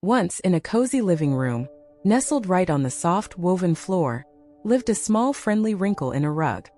Once, in a cozy living room, nestled right on the soft, woven floor, lived a small, friendly wrinkle in a rug.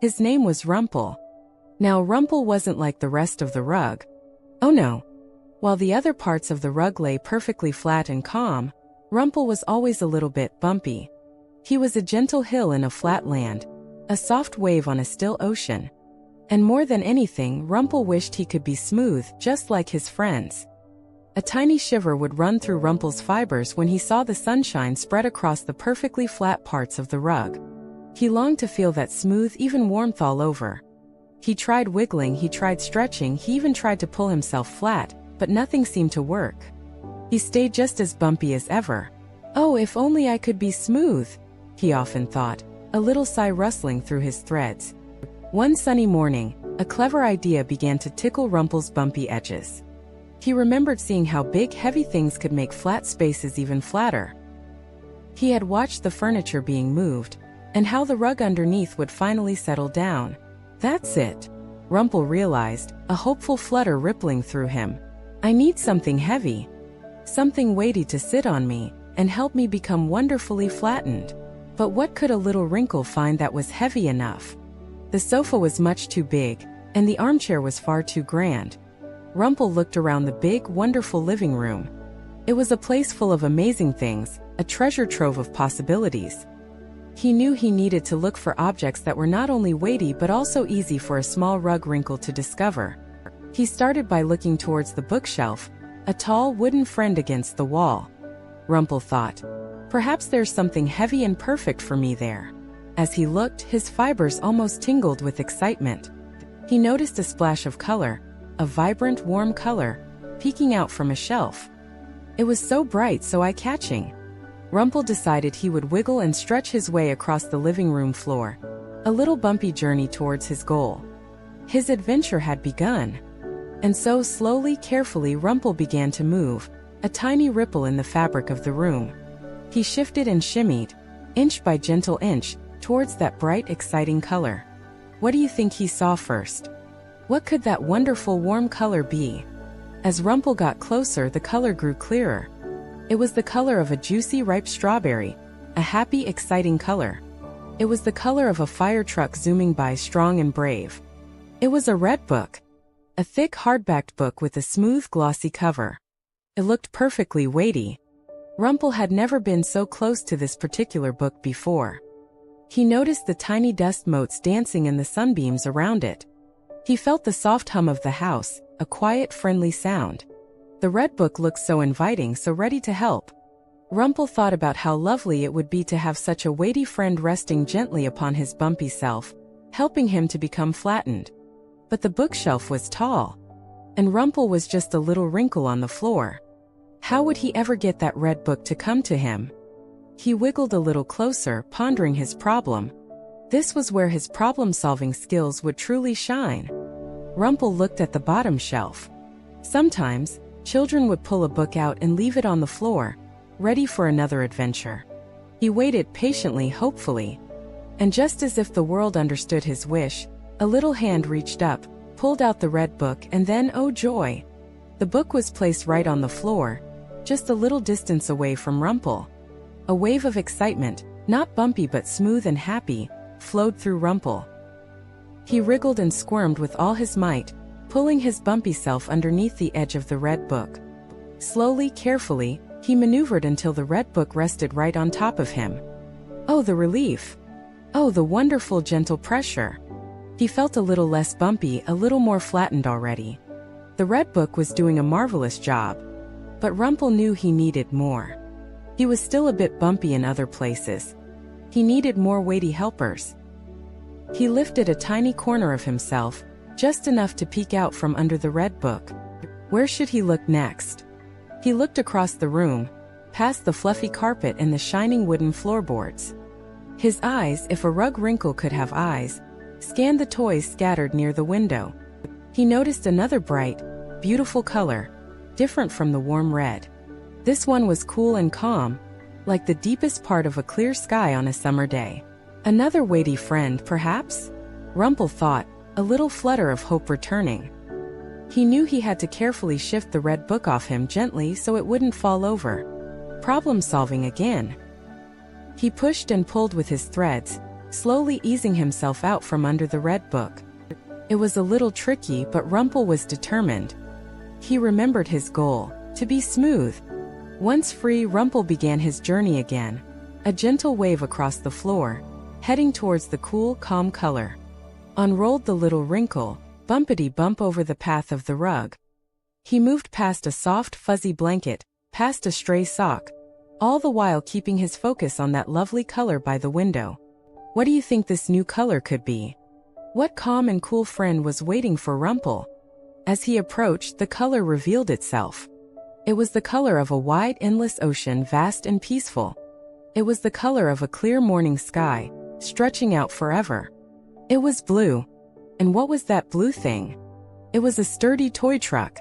His name was Rumple. Now, Rumple wasn't like the rest of the rug. Oh no. While the other parts of the rug lay perfectly flat and calm, Rumple was always a little bit bumpy. He was a gentle hill in a flat land, a soft wave on a still ocean. And more than anything, Rumple wished he could be smooth, just like his friends. A tiny shiver would run through Rumple's fibers when he saw the sunshine spread across the perfectly flat parts of the rug. He longed to feel that smooth, even warmth all over. He tried wiggling, he tried stretching, he even tried to pull himself flat, but nothing seemed to work. He stayed just as bumpy as ever. Oh, if only I could be smooth, he often thought, a little sigh rustling through his threads. One sunny morning, a clever idea began to tickle Rumple's bumpy edges. He remembered seeing how big, heavy things could make flat spaces even flatter. He had watched the furniture being moved, and how the rug underneath would finally settle down. That's it, Rumple realized, a hopeful flutter rippling through him. I need something heavy. Something weighty to sit on me, and help me become wonderfully flattened. But what could a little wrinkle find that was heavy enough? The sofa was much too big, and the armchair was far too grand. Rumple looked around the big, wonderful living room. It was a place full of amazing things, a treasure trove of possibilities. He knew he needed to look for objects that were not only weighty but also easy for a small rug wrinkle to discover. He started by looking towards the bookshelf, a tall wooden friend against the wall. Rumple thought, perhaps there's something heavy and perfect for me there. As he looked, his fibers almost tingled with excitement. He noticed a splash of color, a vibrant, warm color, peeking out from a shelf. It was so bright, so eye-catching. Rumple decided he would wiggle and stretch his way across the living room floor, a little bumpy journey towards his goal. His adventure had begun. And so, slowly, carefully, Rumple began to move, a tiny ripple in the fabric of the room. He shifted and shimmied, inch by gentle inch, towards that bright, exciting color. What do you think he saw first? What could that wonderful warm color be? As Rumple got closer, the color grew clearer. It was the color of a juicy, ripe strawberry, a happy, exciting color. It was the color of a fire truck zooming by, strong and brave. It was a red book, a thick, hardbacked book with a smooth, glossy cover. It looked perfectly weighty. Rumple had never been so close to this particular book before. He noticed the tiny dust motes dancing in the sunbeams around it. He felt the soft hum of the house, a quiet, friendly sound. The red book looked so inviting, so ready to help. Rumple thought about how lovely it would be to have such a weighty friend resting gently upon his bumpy self, helping him to become flattened. But the bookshelf was tall, and Rumple was just a little wrinkle on the floor. How would he ever get that red book to come to him? He wiggled a little closer, pondering his problem. This was where his problem-solving skills would truly shine. Rumple looked at the bottom shelf. Sometimes, children would pull a book out and leave it on the floor, ready for another adventure. He waited patiently, hopefully. And just as if the world understood his wish, a little hand reached up, pulled out the red book, and then, oh joy! The book was placed right on the floor, just a little distance away from Rumple. A wave of excitement, not bumpy but smooth and happy, flowed through Rumple. He wriggled and squirmed with all his might, pulling his bumpy self underneath the edge of the red book. Slowly, carefully, he maneuvered until the red book rested right on top of him. Oh, the relief! Oh, the wonderful, gentle pressure! He felt a little less bumpy, a little more flattened already. The red book was doing a marvelous job. But Rumple knew he needed more. He was still a bit bumpy in other places. He needed more weighty helpers. He lifted a tiny corner of himself, just enough to peek out from under the red book. Where should he look next? He looked across the room, past the fluffy carpet and the shining wooden floorboards. His eyes, if a rug wrinkle could have eyes, scanned the toys scattered near the window. He noticed another bright, beautiful color, different from the warm red. This one was cool and calm, like the deepest part of a clear sky on a summer day. Another weighty friend, perhaps? Rumple thought, a little flutter of hope returning. He knew he had to carefully shift the red book off him gently so it wouldn't fall over. Problem solving again. He pushed and pulled with his threads, slowly easing himself out from under the red book. It was a little tricky, but Rumple was determined. He remembered his goal, to be smooth. Once free, Rumple began his journey again, a gentle wave across the floor, heading towards the cool, calm color. On rolled the little Wrinkle, bumpity-bump over the path of the rug. He moved past a soft, fuzzy blanket, past a stray sock, all the while keeping his focus on that lovely color by the window. What do you think this new color could be? What calm and cool friend was waiting for Rumple? As he approached, the color revealed itself. It was the color of a wide, endless ocean, vast and peaceful. It was the color of a clear morning sky, stretching out forever. It was blue. And what was that blue thing? It was a sturdy toy truck.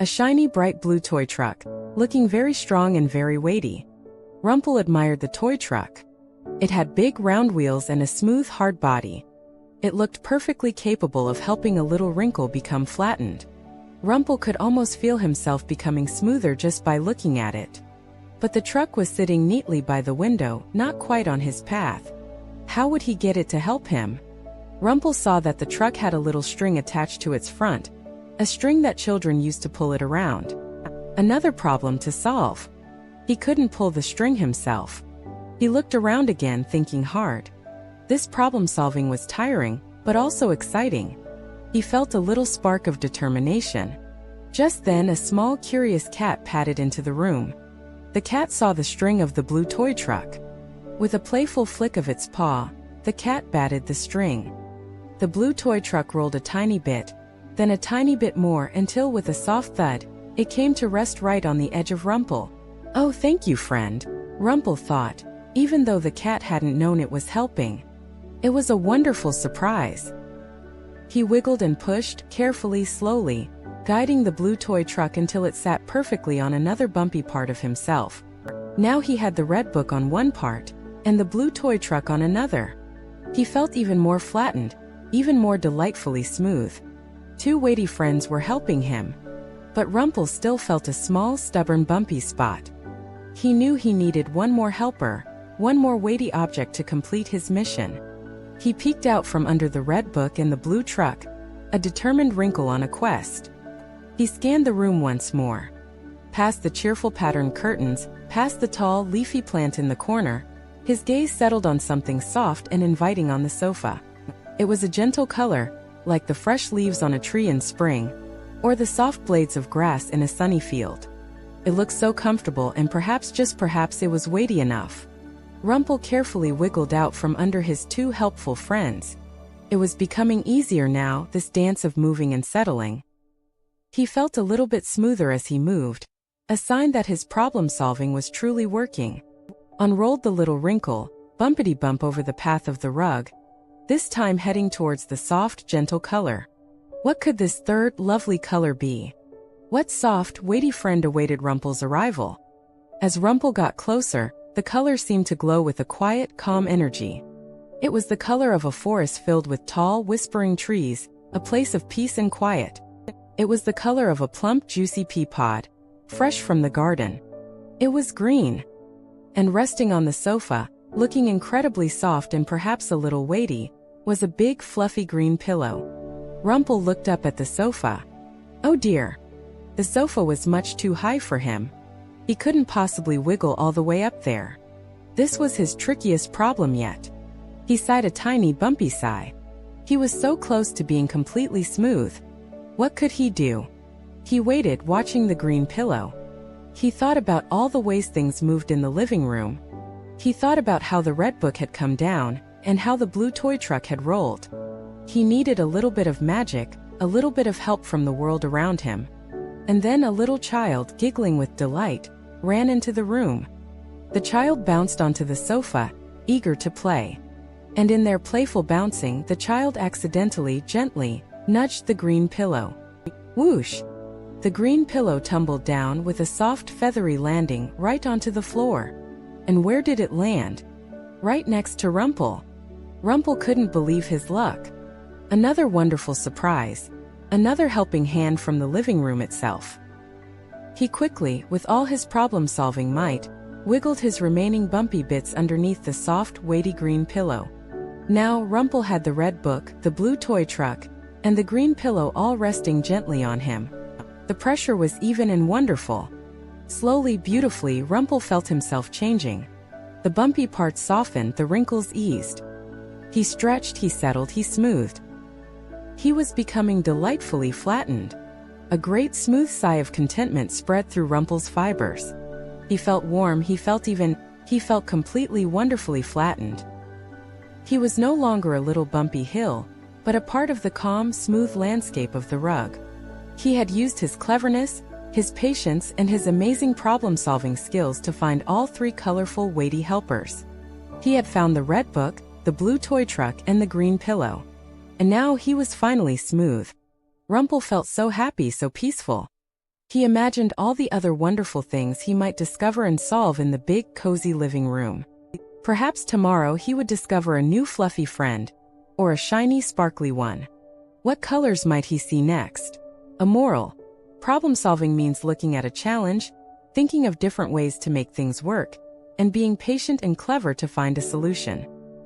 A shiny, bright blue toy truck, looking very strong and very weighty. Rumple admired the toy truck. It had big round wheels and a smooth, hard body. It looked perfectly capable of helping a little Wrinkle become flattened. Rumple could almost feel himself becoming smoother just by looking at it. But the truck was sitting neatly by the window, not quite on his path. How would he get it to help him? Rumple saw that the truck had a little string attached to its front, a string that children used to pull it around. Another problem to solve. He couldn't pull the string himself. He looked around again, thinking hard. This problem-solving was tiring, but also exciting. He felt a little spark of determination. Just then, a small, curious cat padded into the room. The cat saw the string of the blue toy truck. With a playful flick of its paw, the cat batted the string. The blue toy truck rolled a tiny bit, then a tiny bit more until with a soft thud, it came to rest right on the edge of Rumple. Oh, thank you, friend, Rumple thought, even though the cat hadn't known it was helping. It was a wonderful surprise. He wiggled and pushed, carefully, slowly, guiding the blue toy truck until it sat perfectly on another bumpy part of himself. Now he had the red book on one part, and the blue toy truck on another. He felt even more flattened, even more delightfully smooth. Two weighty friends were helping him. But Rumple still felt a small, stubborn, bumpy spot. He knew he needed one more helper, one more weighty object to complete his mission. He peeked out from under the red book and the blue truck, a determined Wrinkle on a quest. He scanned the room once more. Past the cheerful patterned curtains, past the tall, leafy plant in the corner, his gaze settled on something soft and inviting on the sofa. It was a gentle color, like the fresh leaves on a tree in spring, or the soft blades of grass in a sunny field. It looked so comfortable, and perhaps, just perhaps, it was weighty enough. Rumple carefully wiggled out from under his two helpful friends. It was becoming easier now, this dance of moving and settling. He felt a little bit smoother as he moved, a sign that his problem-solving was truly working. On rolled the little Wrinkle, bumpity-bump over the path of the rug, this time heading towards the soft, gentle color. What could this third, lovely color be? What soft, weighty friend awaited Rumple's arrival? As Rumple got closer, the color seemed to glow with a quiet, calm energy. It was the color of a forest filled with tall, whispering trees, a place of peace and quiet. It was the color of a plump, juicy pea pod, fresh from the garden. It was green. And resting on the sofa, looking incredibly soft and perhaps a little weighty, was a big, fluffy green pillow. Rumple looked up at the sofa. Oh dear. The sofa was much too high for him. He couldn't possibly wiggle all the way up there. This was his trickiest problem yet. He sighed a tiny, bumpy sigh. He was so close to being completely smooth. What could he do? He waited, watching the green pillow. He thought about all the ways things moved in the living room. He thought about how the red book had come down, and how the blue toy truck had rolled. He needed a little bit of magic, a little bit of help from the world around him. And then a little child, giggling with delight, ran into the room. The child bounced onto the sofa, eager to play. And in their playful bouncing, the child accidentally, gently, nudged the green pillow. Whoosh! The green pillow tumbled down with a soft, feathery landing right onto the floor. And where did it land? Right next to Rumple. Rumple couldn't believe his luck. Another wonderful surprise. another helping hand from the living room itself. He quickly, with all his problem-solving might, wiggled his remaining bumpy bits underneath the soft, weighty green pillow. Now Rumple had the red book, the blue toy truck, and the green pillow all resting gently on him. The pressure was even and wonderful. Slowly, beautifully, Rumple felt himself changing. The bumpy parts softened, the wrinkles eased. He stretched, he settled, he smoothed. He was becoming delightfully flattened. A great smooth sigh of contentment spread through Rumple's fibers. He felt warm, he felt completely wonderfully flattened. He was no longer a little bumpy hill, but a part of the calm, smooth landscape of the rug. He had used his cleverness, his patience, and his amazing problem-solving skills to find all three colorful, weighty helpers. He had found the red book, the blue toy truck, and the green pillow. And now he was finally smooth. Rumple felt so happy, so peaceful. He imagined all the other wonderful things he might discover and solve in the big, cozy living room. Perhaps tomorrow he would discover a new fluffy friend, or a shiny, sparkly one. What colors might he see next? A moral. Problem-solving means looking at a challenge, thinking of different ways to make things work, and being patient and clever to find a solution.